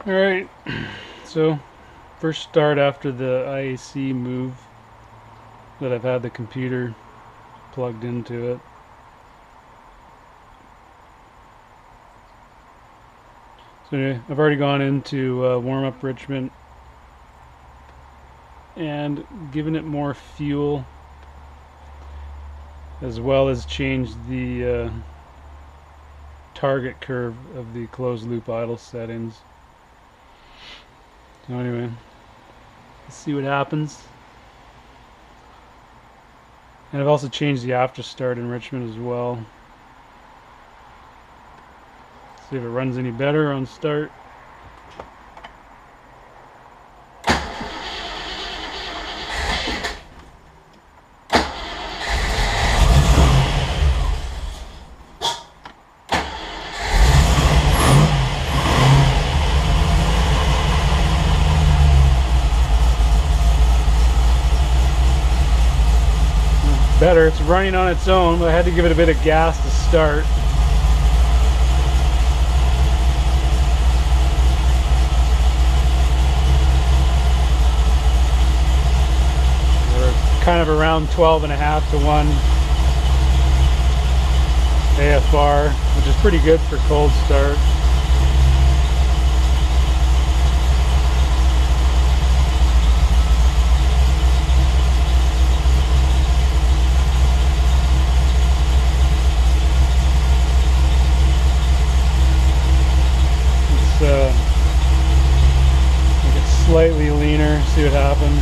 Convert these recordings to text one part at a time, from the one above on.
Alright, so first start after the IAC move that I've had the computer plugged into it. So anyway, I've already gone into warm-up Richmond and given it more fuel, as well as changed the target curve of the closed loop idle settings. So anyway, let's see what happens. And I've also changed the after start in Richmond as well. See if it runs any better on start. Better. It's running on its own, but I had to give it a bit of gas to start. We're kind of around 12.5 to 1 AFR, which is pretty good for cold start. Make it slightly leaner, see what happens.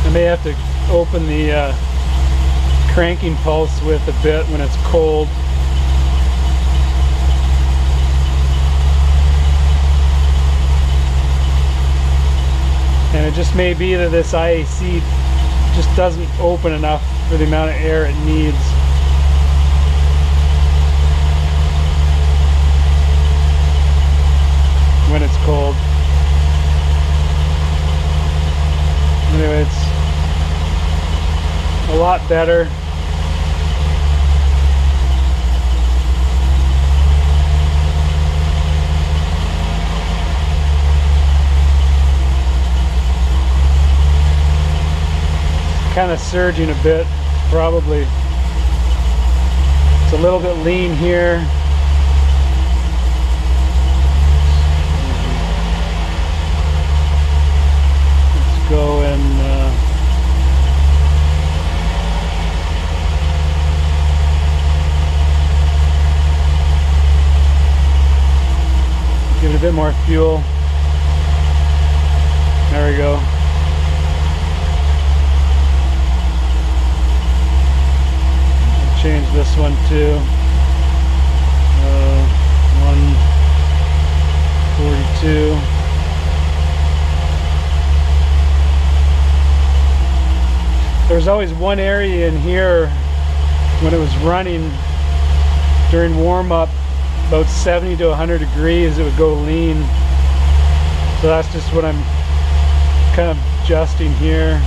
I may have to open the cranking pulse width a bit when it's cold. And it just may be that this IAC just doesn't open enough for the amount of air it needs. When it's cold. Anyway, it's a lot better. Kind of surging a bit, probably. It's a little bit lean here. Let's go and give it a bit more fuel. There we go. Change this one to 142. There's always one area in here when it was running during warm-up, about 70 to 100 degrees, it would go lean. So that's just what I'm kind of adjusting here.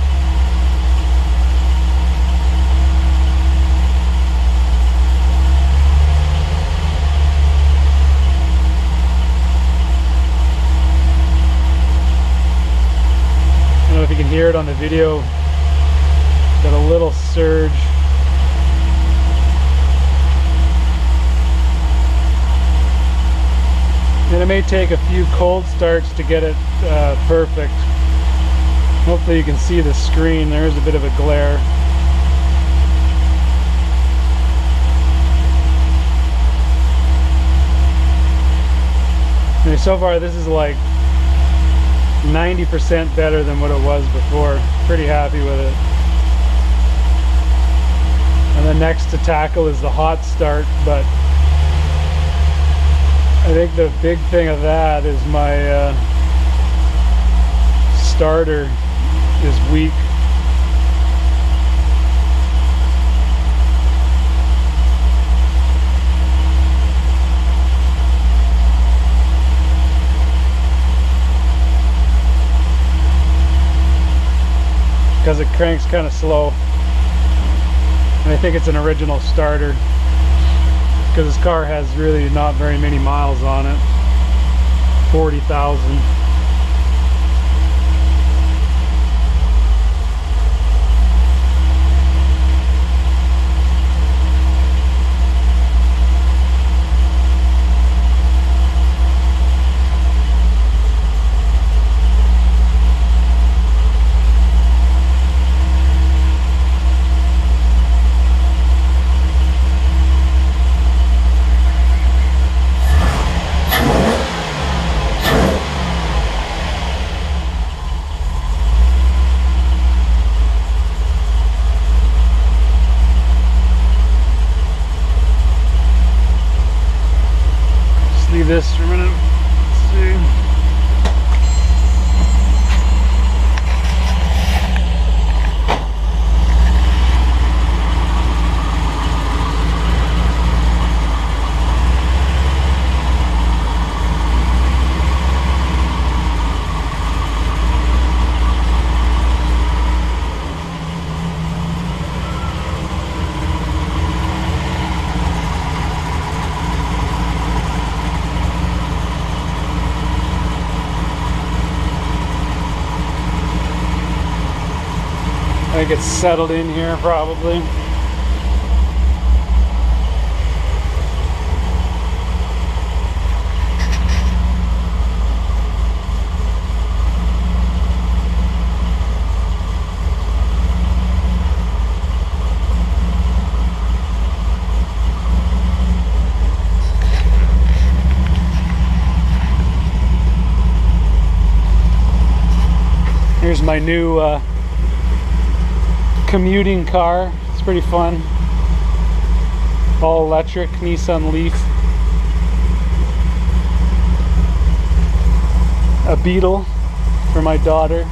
I don't know if you can hear it on the video, got a little surge. And it may take a few cold starts to get it perfect. Hopefully you can see the screen, there's a bit of a glare. And so far this is like 90% better than what it was before. Pretty happy with it. And then next to tackle is the hot start, but I think the big thing of that is my starter is weak. Because it cranks kind of slow. And I think it's an original starter, because this car has really not very many miles on it. 40,000. Leave this for a minute. Let's see. I think it's settled in here probably. Here's my new commuting car. It's pretty fun. All electric Nissan Leaf. A Beetle for my daughter.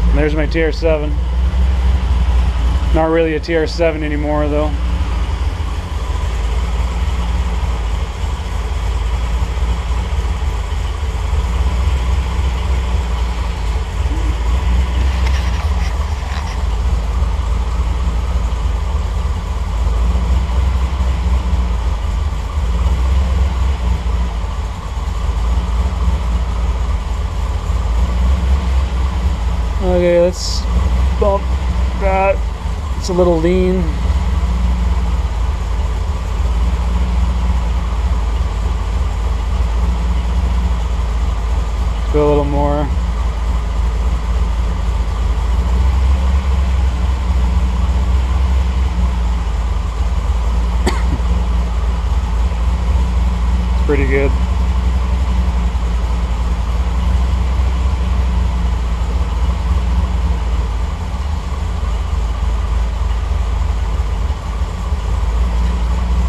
And there's my TR7. Not really a TR7 anymore though. Okay, let's bump that. It's a little lean. Let's go a little more. It's pretty good.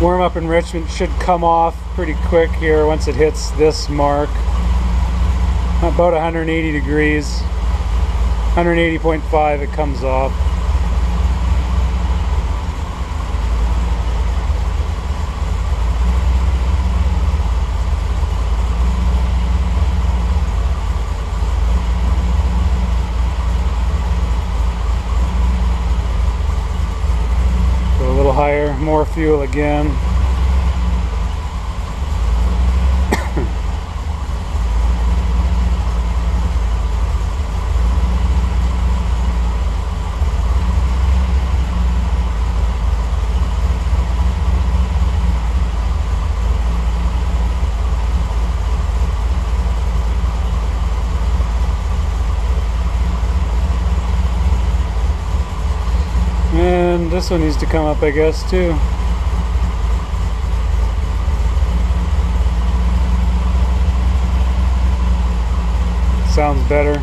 Warm up enrichment should come off pretty quick here once it hits this mark. About 180 degrees. 180.5 it comes off. Go a little higher, more fuel again. And this one needs to come up, I guess, too. Sounds better.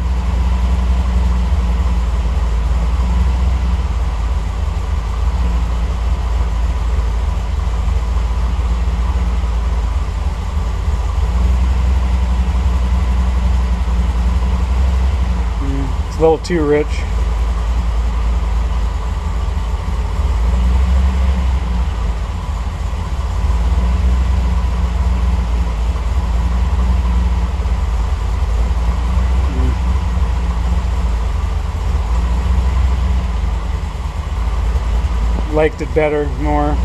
a little too rich. Liked it better, more.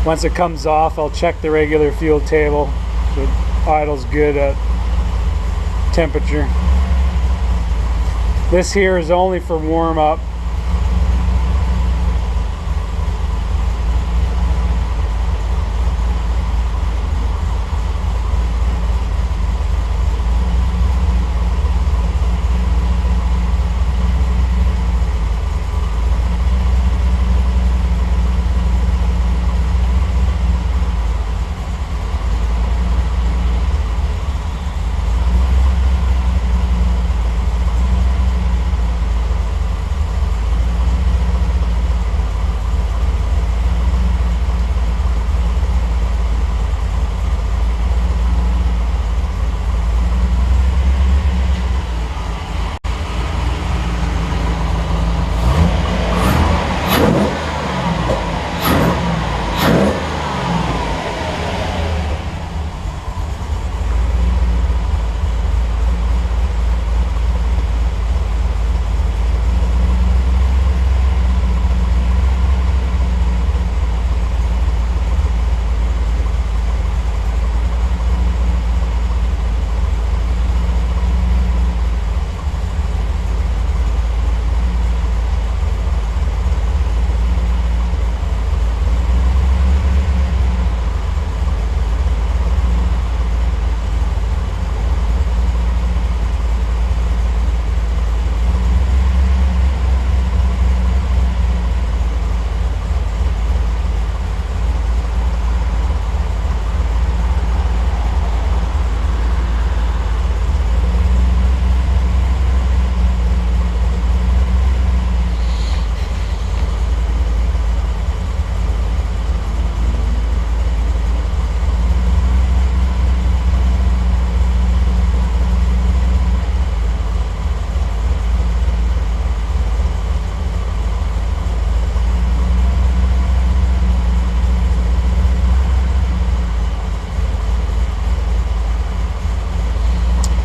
Once it comes off, I'll check the regular fuel table. So it idles good at temperature. This here is only for warm up.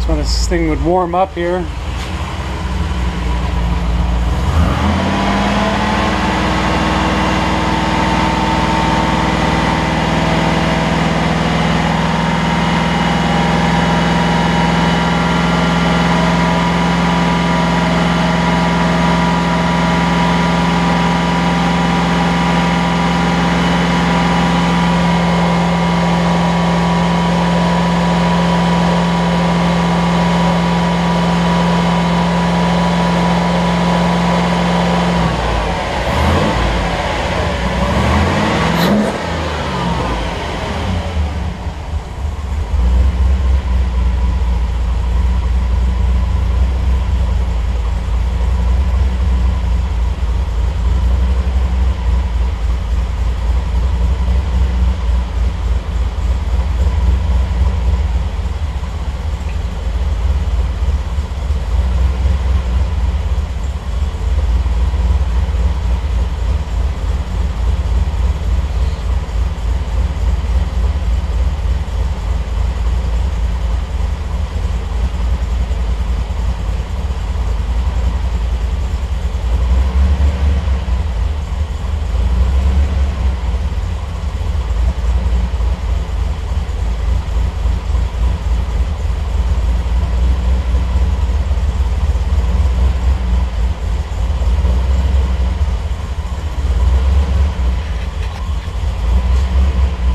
So this thing would warm up here.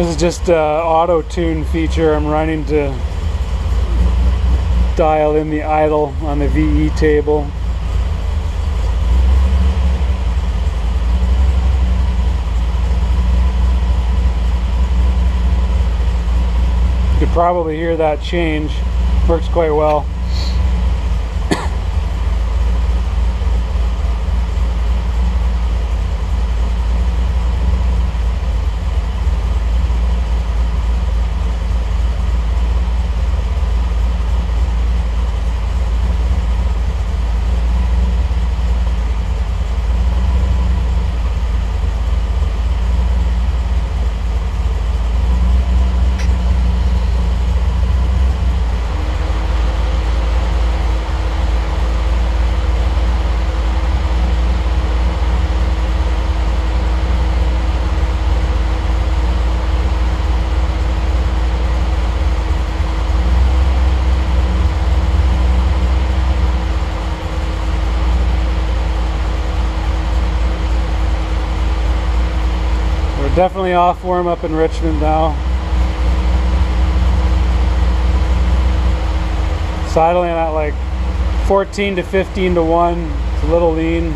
This is just an auto tune feature I'm running to dial in the idle on the VE table. You could probably hear that change. Works quite well. We're definitely off warm up in Richmond now. Sidling at like 14 to 15 to 1. It's a little lean.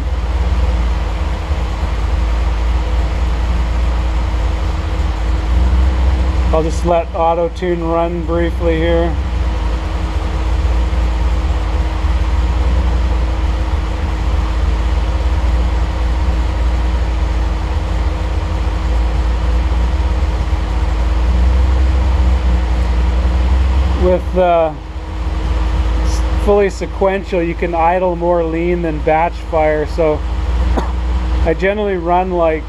I'll just let auto tune run briefly here. With fully sequential, you can idle more lean than batch fire, so I generally run like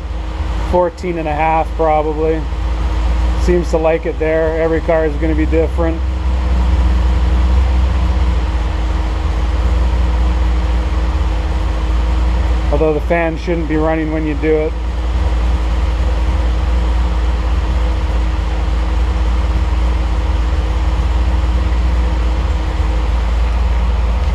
14.5 probably. Seems to like it there. Every car is going to be different. Although the fan shouldn't be running when you do it.